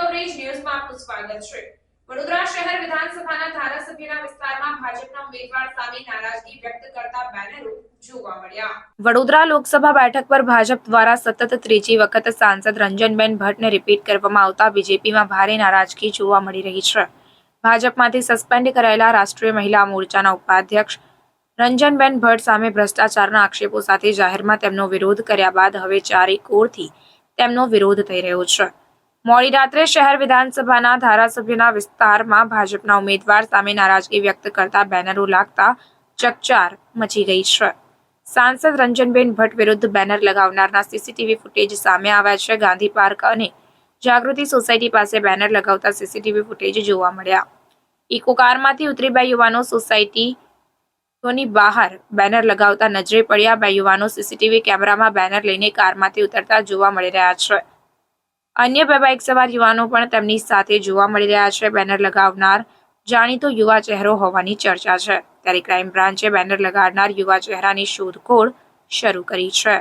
Coverage ન્યૂઝમાં આપનું સ્વાગત છે। વડોદરા શહેર વિધાનસભાના ધારાસભ્યના વિસ્તારમાં ભાજપના ઉમેદવાર સામે નારાજગી વ્યક્ત કરતા બેનરો જોવા મળ્યા। વડોદરા લોકસભા બેઠક પર ભાજપ દ્વારા સતત ત્રીજી વખત સાંસદ રંજનબેન ભટ્ટને રિપીટ કરવામાં આવતા બીજેપીમાં ભારે નારાજગી જોવા મળી રહી છે। ભાજપમાંથી સસ્પેન્ડ કરાયેલા રાષ્ટ્રીય મહિલા મોરચાના ઉપાધ્યક્ષ રંજનબેન ભટ્ટ સામે ભ્રષ્ટાચારના આક્ષેપો સાથે જાહેરમાં તેમનો વિરોધ કર્યા બાદ હવે ચારે કોરથી તેમનો વિરોધ થઈ રહ્યો છે। મોડી રાત્રે શહેર વિધાનસભાના ધારાસભ્યના વિસ્તારમાં ભાજપના ઉમેદવાર સામે નારાજગી વ્યક્ત કરતા બેનરો લાગતા ચકચાર મચી ગઈ છે। સાંસદ રંજનબેન ભટ્ટ વિરુદ્ધ બેનર લગાવનારના સીસીટીવી ફૂટેજ સામે આવ્યા છે। ગાંધી પાર્ક અને જાગૃતિ સોસાયટી પાસે બેનર લગાવતા સીસીટીવી ફૂટેજ જોવા મળ્યા। ઇકો કારમાંથી ઉતરી બે યુવાનો સોસાયટીની બહાર બેનર લગાવતા નજરે પડ્યા। બે યુવાનો સીસીટીવી કેમેરામાં બેનર લઈને કારમાંથી ઉતરતા જોવા મળી રહ્યા છે। અન્ય બે બાઇક સવાર યુવાનો પણ તેમની સાથે જોવા મળી રહ્યા છે। બેનર લગાવનાર જાણીતો યુવા ચહેરો હોવાની ચર્ચા છે, ત્યારે ક્રાઇમ બ્રાન્ચે બેનર લગાડનાર યુવા ચહેરાની શોધખોળ શરૂ કરી છે।